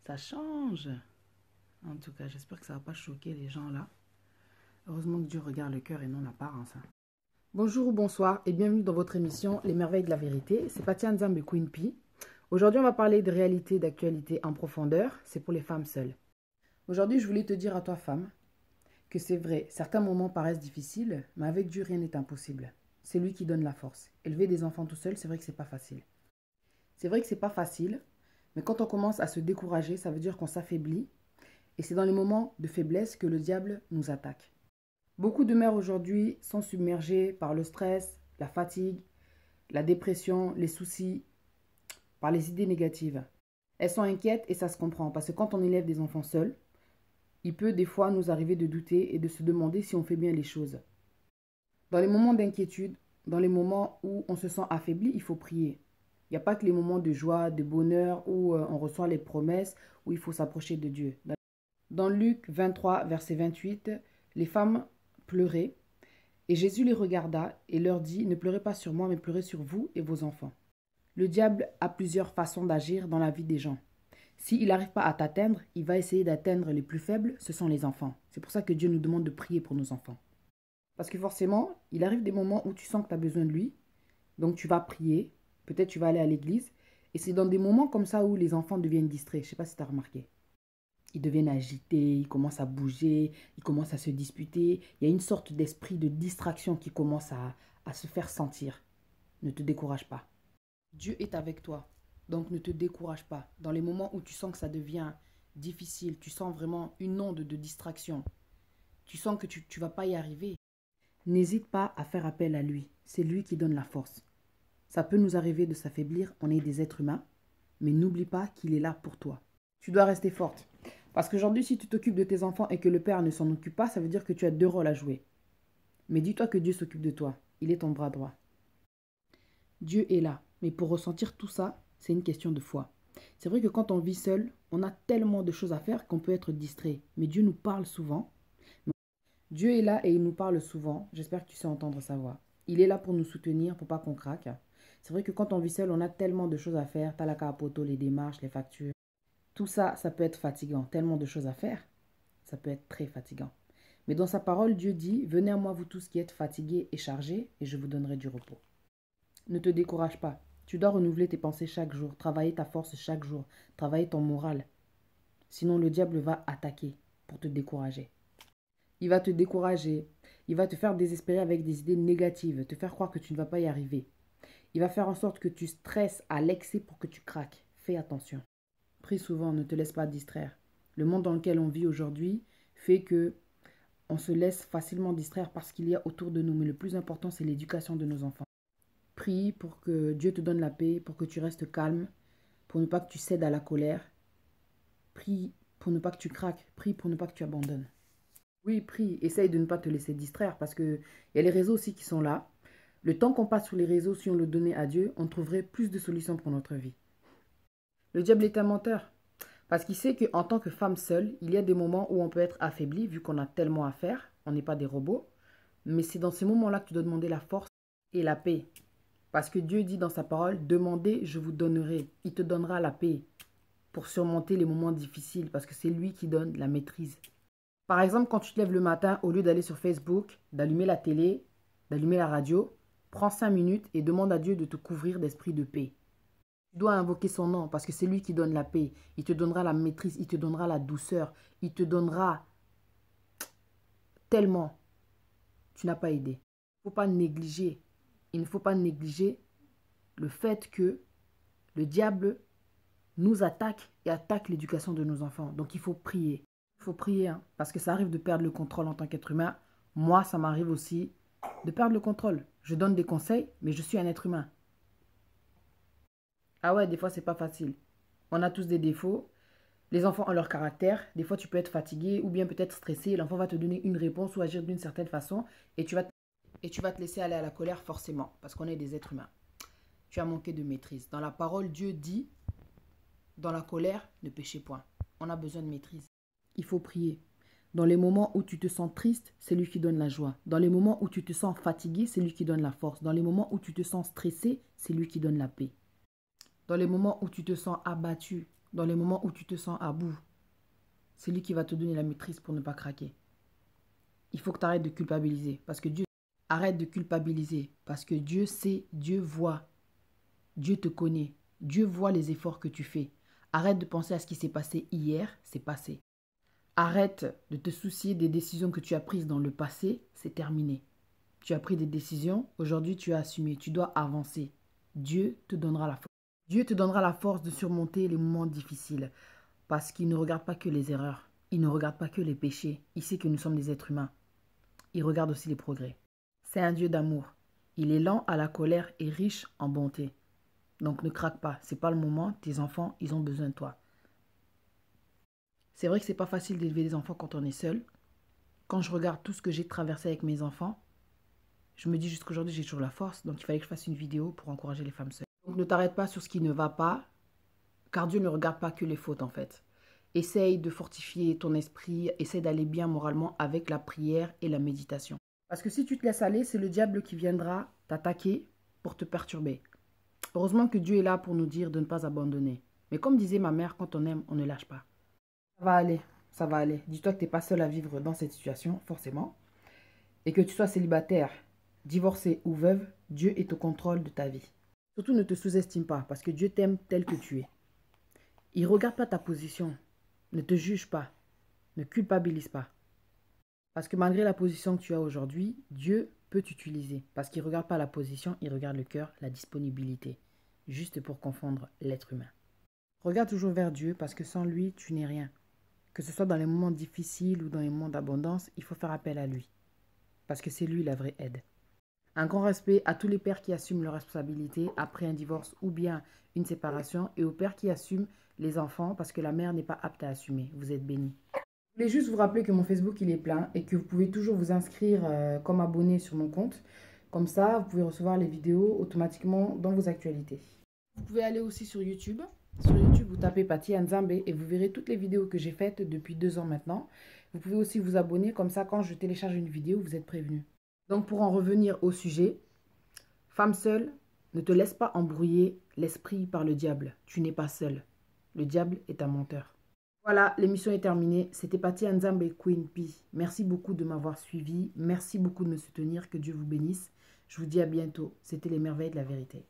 Ça change. En tout cas, j'espère que ça ne va pas choquer les gens là. Heureusement que Dieu regarde le cœur et non l'apparence. Bonjour ou bonsoir et bienvenue dans votre émission Les Merveilles de la Vérité. C'est Patia Nzambe Queen P. Aujourd'hui, on va parler de réalité, d'actualité en profondeur. C'est pour les femmes seules. Aujourd'hui, je voulais te dire à toi, femme, que c'est vrai, certains moments paraissent difficiles, mais avec Dieu, rien n'est impossible. C'est lui qui donne la force. Élever des enfants tout seul, c'est vrai que c'est pas facile. C'est vrai que c'est pas facile, mais quand on commence à se décourager, ça veut dire qu'on s'affaiblit. Et c'est dans les moments de faiblesse que le diable nous attaque. Beaucoup de mères aujourd'hui sont submergées par le stress, la fatigue, la dépression, les soucis, par les idées négatives. Elles sont inquiètes et ça se comprend parce que quand on élève des enfants seuls, il peut des fois nous arriver de douter et de se demander si on fait bien les choses. Dans les moments d'inquiétude, dans les moments où on se sent affaibli, il faut prier. Il n'y a pas que les moments de joie, de bonheur où on reçoit les promesses, où il faut s'approcher de Dieu. Dans Luc 23, verset 28, les femmes pleuraient et Jésus les regarda et leur dit « Ne pleurez pas sur moi, mais pleurez sur vous et vos enfants ». Le diable a plusieurs façons d'agir dans la vie des gens. S'il n'arrive pas à t'atteindre, il va essayer d'atteindre les plus faibles, ce sont les enfants. C'est pour ça que Dieu nous demande de prier pour nos enfants. Parce que forcément, il arrive des moments où tu sens que tu as besoin de lui, donc tu vas prier, peut-être tu vas aller à l'église, et c'est dans des moments comme ça où les enfants deviennent distraits. Je ne sais pas si tu as remarqué. Ils deviennent agités, ils commencent à bouger, ils commencent à se disputer. Il y a une sorte d'esprit de distraction qui commence à se faire sentir. Ne te décourage pas. Dieu est avec toi, donc ne te décourage pas. Dans les moments où tu sens que ça devient difficile, tu sens vraiment une onde de distraction, tu sens que tu ne vas pas y arriver, n'hésite pas à faire appel à lui. C'est lui qui donne la force. Ça peut nous arriver de s'affaiblir, on est des êtres humains, mais n'oublie pas qu'il est là pour toi. Tu dois rester forte. Parce qu'aujourd'hui, si tu t'occupes de tes enfants et que le père ne s'en occupe pas, ça veut dire que tu as deux rôles à jouer. Mais dis-toi que Dieu s'occupe de toi. Il est ton bras droit. Dieu est là. Mais pour ressentir tout ça, c'est une question de foi. C'est vrai que quand on vit seul, on a tellement de choses à faire qu'on peut être distrait. Mais Dieu nous parle souvent. Dieu est là et il nous parle souvent. J'espère que tu sais entendre sa voix. Il est là pour nous soutenir, pour pas qu'on craque. C'est vrai que quand on vit seul, on a tellement de choses à faire. T'as la capoto, les démarches, les factures. Tout ça, ça peut être fatigant. Tellement de choses à faire. Ça peut être très fatigant. Mais dans sa parole, Dieu dit « Venez à moi vous tous qui êtes fatigués et chargés, et je vous donnerai du repos. » Ne te décourage pas. Tu dois renouveler tes pensées chaque jour, travailler ta force chaque jour, travailler ton moral. Sinon, le diable va attaquer pour te décourager. Il va te décourager. Il va te faire désespérer avec des idées négatives, te faire croire que tu ne vas pas y arriver. Il va faire en sorte que tu stresses à l'excès pour que tu craques. Fais attention. Prie souvent, ne te laisse pas distraire. Le monde dans lequel on vit aujourd'hui fait que on se laisse facilement distraire parce qu'il y a autour de nous. Mais le plus important, c'est l'éducation de nos enfants. Prie pour que Dieu te donne la paix, pour que tu restes calme, pour ne pas que tu cèdes à la colère. Prie pour ne pas que tu craques. Prie pour ne pas que tu abandonnes. Oui, prie. Essaye de ne pas te laisser distraire parce qu'il y a les réseaux aussi qui sont là. Le temps qu'on passe sur les réseaux, si on le donnait à Dieu, on trouverait plus de solutions pour notre vie. Le diable est un menteur. Parce qu'il sait qu'en tant que femme seule, il y a des moments où on peut être affaibli vu qu'on a tellement à faire. On n'est pas des robots. Mais c'est dans ces moments-là que tu dois demander la force et la paix. Parce que Dieu dit dans sa parole, demandez, je vous donnerai. Il te donnera la paix pour surmonter les moments difficiles parce que c'est lui qui donne la maîtrise. Par exemple, quand tu te lèves le matin, au lieu d'aller sur Facebook, d'allumer la télé, d'allumer la radio, prends 5 minutes et demande à Dieu de te couvrir d'esprit de paix. Tu dois invoquer son nom parce que c'est lui qui donne la paix. Il te donnera la maîtrise, il te donnera la douceur, il te donnera tellement. Tu n'as pas idée. Il ne faut pas négliger. Il ne faut pas négliger le fait que le diable nous attaque et attaque l'éducation de nos enfants. Donc il faut prier. Il faut prier parce que ça arrive de perdre le contrôle en tant qu'être humain. Moi, ça m'arrive aussi de perdre le contrôle. Je donne des conseils, mais je suis un être humain. Ah ouais, des fois, c'est pas facile. On a tous des défauts. Les enfants ont leur caractère. Des fois, tu peux être fatigué ou bien peut-être stressé. L'enfant va te donner une réponse ou agir d'une certaine façon et tu vas te laisser aller à la colère forcément parce qu'on est des êtres humains. Tu as manqué de maîtrise. Dans la parole, Dieu dit, dans la colère, ne péchez point. On a besoin de maîtrise. Il faut prier. Dans les moments où tu te sens triste, c'est lui qui donne la joie. Dans les moments où tu te sens fatigué, c'est lui qui donne la force. Dans les moments où tu te sens stressé, c'est lui qui donne la paix. Dans les moments où tu te sens abattu, dans les moments où tu te sens à bout. C'est lui qui va te donner la maîtrise pour ne pas craquer. Il faut que tu arrêtes de culpabiliser. Parce que Dieu... Arrête de culpabiliser. Parce que Dieu sait, Dieu voit. Dieu te connaît. Dieu voit les efforts que tu fais. Arrête de penser à ce qui s'est passé hier, c'est passé. Arrête de te soucier des décisions que tu as prises dans le passé, c'est terminé. Tu as pris des décisions, aujourd'hui tu as assumé, tu dois avancer. Dieu te donnera la force. Dieu te donnera la force de surmonter les moments difficiles. Parce qu'il ne regarde pas que les erreurs. Il ne regarde pas que les péchés. Il sait que nous sommes des êtres humains. Il regarde aussi les progrès. C'est un Dieu d'amour. Il est lent à la colère et riche en bonté. Donc ne craque pas, c'est pas le moment, tes enfants, ils ont besoin de toi. C'est vrai que c'est pas facile d'élever des enfants quand on est seul. Quand je regarde tout ce que j'ai traversé avec mes enfants, je me dis jusqu'aujourd'hui j'ai toujours la force, donc il fallait que je fasse une vidéo pour encourager les femmes seules. Donc ne t'arrête pas sur ce qui ne va pas, car Dieu ne regarde pas que les fautes en fait. Essaye de fortifier ton esprit, essaye d'aller bien moralement avec la prière et la méditation. Parce que si tu te laisses aller, c'est le diable qui viendra t'attaquer pour te perturber. Heureusement que Dieu est là pour nous dire de ne pas abandonner. Mais comme disait ma mère, quand on aime, on ne lâche pas. Ça va aller, ça va aller. Dis-toi que tu n'es pas seul à vivre dans cette situation, forcément. Et que tu sois célibataire, divorcé ou veuve, Dieu est au contrôle de ta vie. Surtout ne te sous-estime pas, parce que Dieu t'aime tel que tu es. Il ne regarde pas ta position. Ne te juge pas. Ne culpabilise pas. Parce que malgré la position que tu as aujourd'hui, Dieu peut t'utiliser. Parce qu'il ne regarde pas la position, il regarde le cœur, la disponibilité. Juste pour confondre l'être humain. Regarde toujours vers Dieu parce que sans lui, tu n'es rien. Que ce soit dans les moments difficiles ou dans les moments d'abondance, il faut faire appel à lui. Parce que c'est lui la vraie aide. Un grand respect à tous les pères qui assument leurs responsabilités après un divorce ou bien une séparation et aux pères qui assument les enfants parce que la mère n'est pas apte à assumer. Vous êtes bénis. Je voulais juste vous rappeler que mon Facebook il est plein et que vous pouvez toujours vous inscrire comme abonné sur mon compte. Comme ça, vous pouvez recevoir les vidéos automatiquement dans vos actualités. Vous pouvez aller aussi sur YouTube. Sur YouTube, vous tapez Patty Nzambe et vous verrez toutes les vidéos que j'ai faites depuis 2 ans maintenant. Vous pouvez aussi vous abonner, comme ça quand je télécharge une vidéo, vous êtes prévenus. Donc pour en revenir au sujet, femme seule, ne te laisse pas embrouiller l'esprit par le diable. Tu n'es pas seule. Le diable est un menteur. Voilà, l'émission est terminée. C'était Patty Nzambe Queen P. Merci beaucoup de m'avoir suivi. Merci beaucoup de me soutenir. Que Dieu vous bénisse. Je vous dis à bientôt. C'était les merveilles de la vérité.